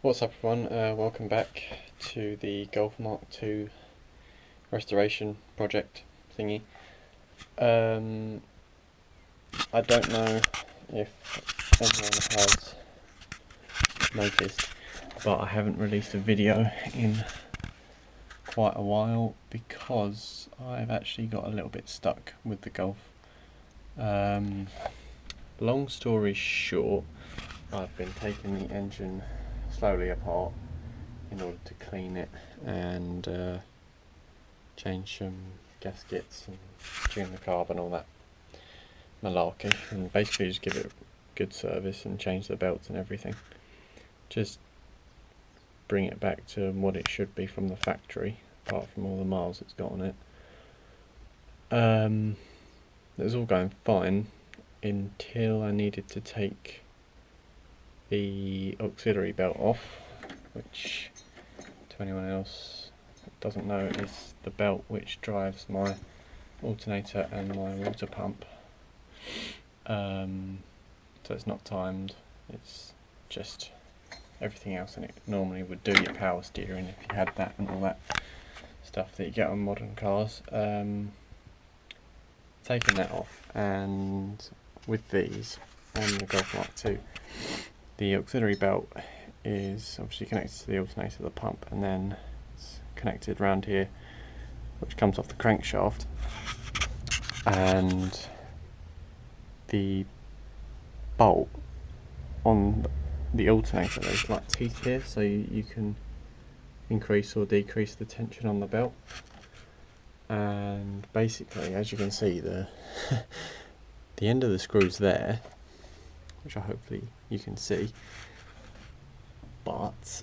What's up everyone, welcome back to the Golf Mark II restoration project thingy. I don't know if anyone has noticed, but I haven't released a video in quite a while because I've actually got a little bit stuck with the Golf. Long story short, I've been taking the engine slowly apart in order to clean it and change some gaskets and tune the carb and all that malarkey, and basically just give it a good service and change the belts and everything. Just bring it back to what it should be from the factory, apart from all the miles it's got on it. It was all going fine until I needed to take the auxiliary belt off, which to anyone else that doesn't know is the belt which drives my alternator and my water pump. So it's not timed, it's just everything else in it. Normally would do your power steering if you had that and all that stuff that you get on modern cars. Taking that off, and with these on the Golf Mark II, the auxiliary belt is obviously connected to the alternator, the pump, and then it's connected round here, which comes off the crankshaft, and the bolt on the alternator, there's like teeth here, so you can increase or decrease the tension on the belt. And basically, as you can see, the the end of the screw's there, which hopefully you can see, but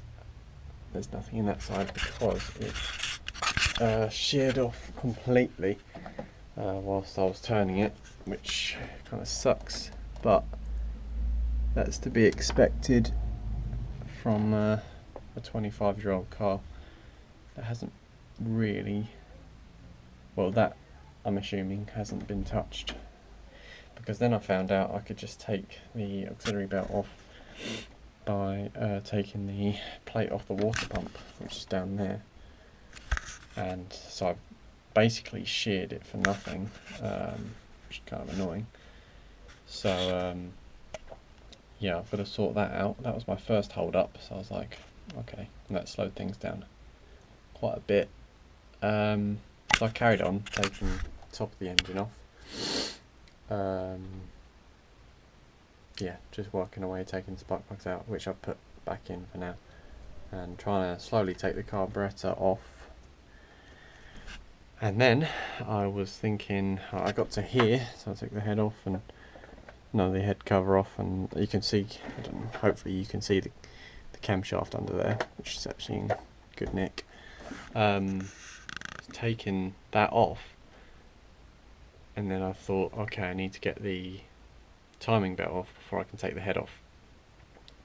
there's nothing in that side because it's sheared off completely whilst I was turning it, which kind of sucks, but that's to be expected from a 25-year-old car that hasn't really, well, that I'm assuming hasn't been touched. Because then I found out I could just take the auxiliary belt off by taking the plate off the water pump, which is down there, and so I basically sheared it for nothing, which is kind of annoying. So yeah, I've got to sort that out. That was my first hold up, so I was like, okay, and that slowed things down quite a bit. So I carried on taking the top of the engine off. Yeah, just working away, taking spark plugs out, which I've put back in for now, and trying to slowly take the carburetor off. And then I was thinking, I got to here, so I took the head off, and the head cover off, and you can see, hopefully you can see the camshaft under there, which is actually in good nick. Taking that off, and then I thought, okay, I need to get the timing belt off before I can take the head off.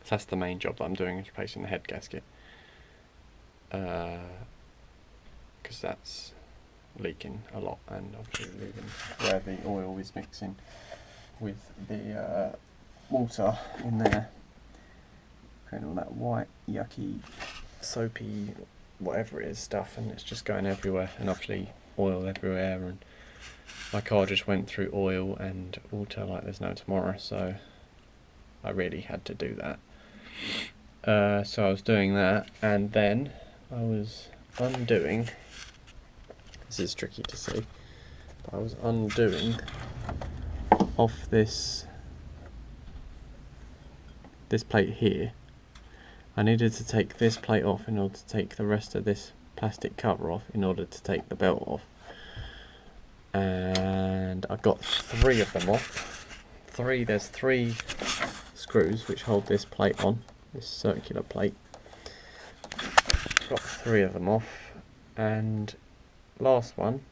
So that's the main job that I'm doing, is replacing the head gasket, because that's leaking a lot, and obviously leaving where the oil is mixing with the water in there, creating all that white, yucky, soapy, whatever it is stuff, and it's just going everywhere, and obviously oil everywhere, and my car just went through oil and water like there's no tomorrow, so I really had to do that. So I was doing that, and then I was undoing, this is tricky to see, but I was undoing off this plate here. I needed to take this plate off in order to take the rest of this plastic cover off in order to take the belt off. And I got 3 of them off. There's 3 screws which hold this plate on, this circular plate. Got 3 of them off, and last one,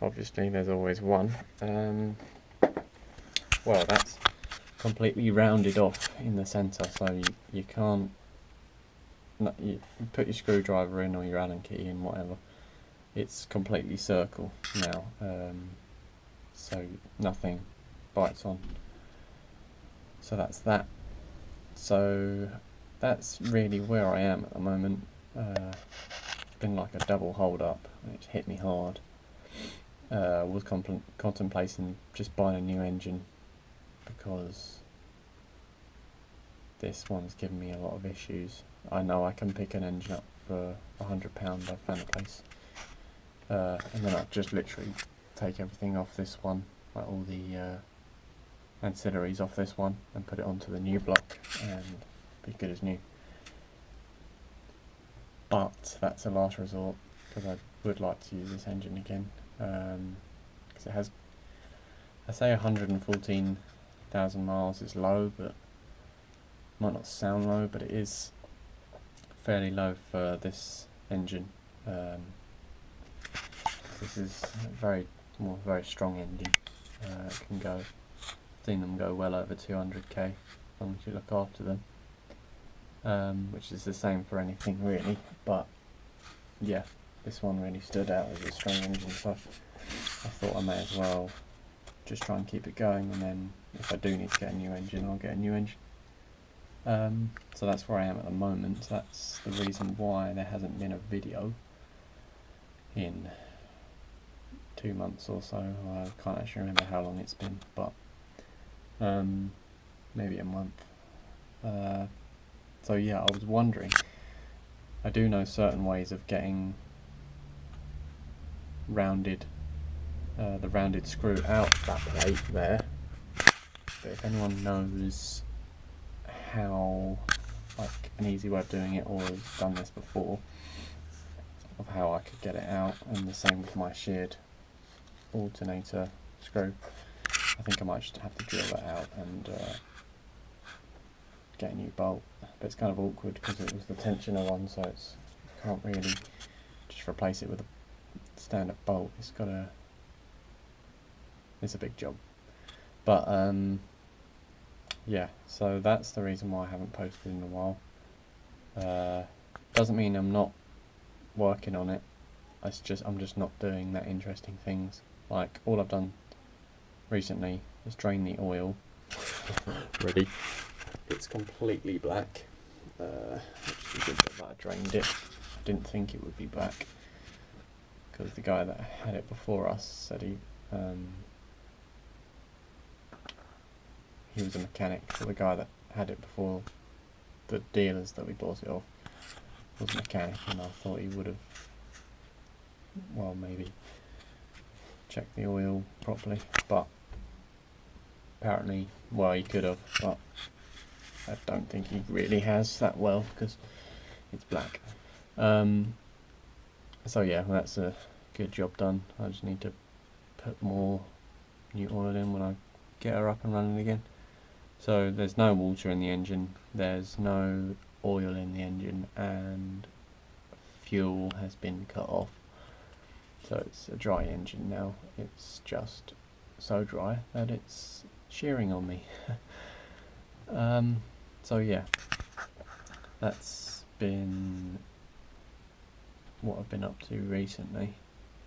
obviously there's always one, well, that's completely rounded off in the centre, so you can't, you put your screwdriver in or your Allen key in, whatever, it's completely circle now, so nothing bites on. So that's that. So that's really where I am at the moment. It's been like a double hold up, and it's hit me hard. Was contemplating just buying a new engine because this one's given me a lot of issues. I know I can pick an engine up for £100. I found a place, and then I'll just literally take everything off this one, like all the ancillaries off this one, and put it onto the new block and be good as new. But that's a last resort, because I would like to use this engine again, because it has, I say 114,000 miles is low, but might not sound low, but it is fairly low for this engine. This is a very strong engine. It can go, I've seen them go well over 200k as long as you look after them, which is the same for anything really, but yeah, this one really stood out as a strong engine, so I thought I may as well just try and keep it going, and then if I do need to get a new engine, I'll get a new engine. So that's where I am at the moment. So that's the reason why there hasn't been a video in 2 months or so. I can't actually remember how long it's been, but maybe a month. So yeah, I was wondering, I do know certain ways of getting rounded, the rounded screw out that plate there, but if anyone knows how, like an easy way of doing it, or has done this before, of how I could get it out, and the same with my sheared alternator screw, I think I might just have to drill that out and get a new bolt. But it's kind of awkward because it was the tensioner one, so it's, you can't really just replace it with a standard bolt. It's a big job. But yeah, so that's the reason why I haven't posted in a while. Doesn't mean I'm not working on it. I'm just not doing that interesting things. Like, all I've done recently is drain the oil. Ready? It's completely black. Actually good that I drained it. I didn't think it would be black, because the guy that had it before us said he was a mechanic, so the guy that had it before the dealers that we bought it off was a mechanic, and I thought he would have, well, maybe checked the oil properly, but apparently, well, he could have, but I don't think he really has that well, because it's black. So yeah, that's a good job done. I just need to put more new oil in when I get her up and running again. So there's no water in the engine, there's no oil in the engine, and fuel has been cut off. So it's a dry engine now. It's just so dry that it's shearing on me. So yeah, that's been what I've been up to recently.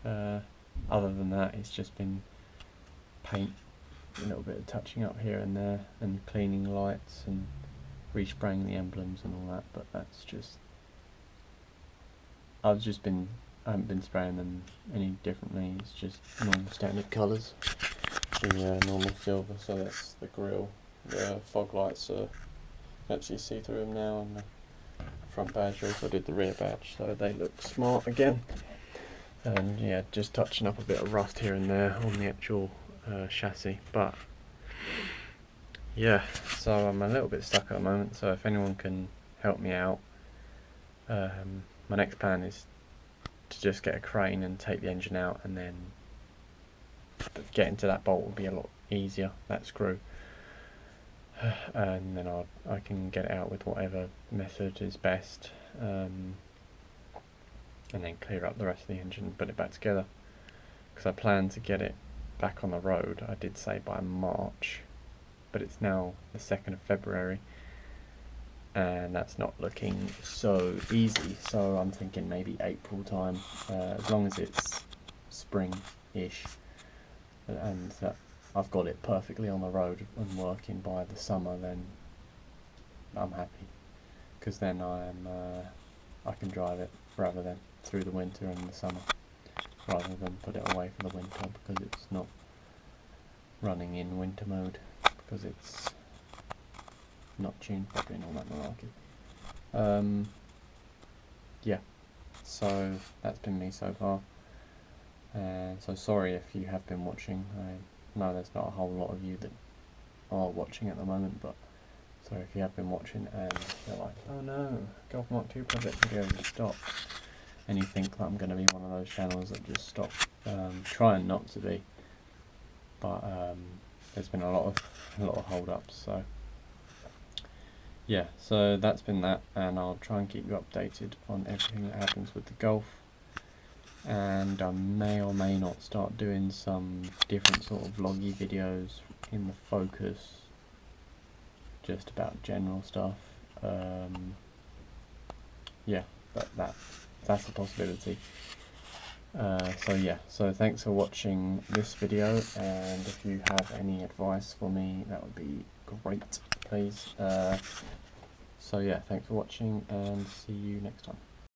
Other than that, it's just been paint, a little bit of touching up here and there, and cleaning lights and respraying the emblems and all that, but that's just, I haven't been spraying them any differently. It's just normal standard colours. The normal silver, so that's the grille. The fog lights are, actually see through them now, and the front badge, also did the rear badge, so they look smart again. And yeah, just touching up a bit of rust here and there on the actual chassis, but yeah, so I'm a little bit stuck at the moment, so if anyone can help me out, my next plan is to just get a crane and take the engine out, and then getting to that bolt will be a lot easier, that screw, and then I can get it out with whatever method is best, and then clear up the rest of the engine and put it back together, because I plan to get it back on the road, I did say by March, but it's now the 2nd of February, and that's not looking so easy, so I'm thinking maybe April time, as long as it's spring-ish, and I've got it perfectly on the road and working by the summer, then I'm happy, because then I can drive it rather than through the winter and the summer, rather than put it away for the winter because it's not running in winter mode, because it's not tuned properly and all that malarkey. Yeah, so that's been me so far, and so sorry if you have been watching. I know there's not a whole lot of you that are watching at the moment, but sorry if you have been watching and you're like, oh no, Golf Mark 2 project video just stopped, and you think that I'm going to be one of those channels that just stop. Trying not to be, but there's been a lot of hold-ups, so yeah, so that's been that, and I'll try and keep you updated on everything that happens with the Golf, and I may or may not start doing some different sort of vloggy videos in the Focus, just about general stuff. Yeah, but that's a possibility. So yeah, so thanks for watching this video, and if you have any advice for me, that would be great, please. So yeah, thanks for watching, and see you next time.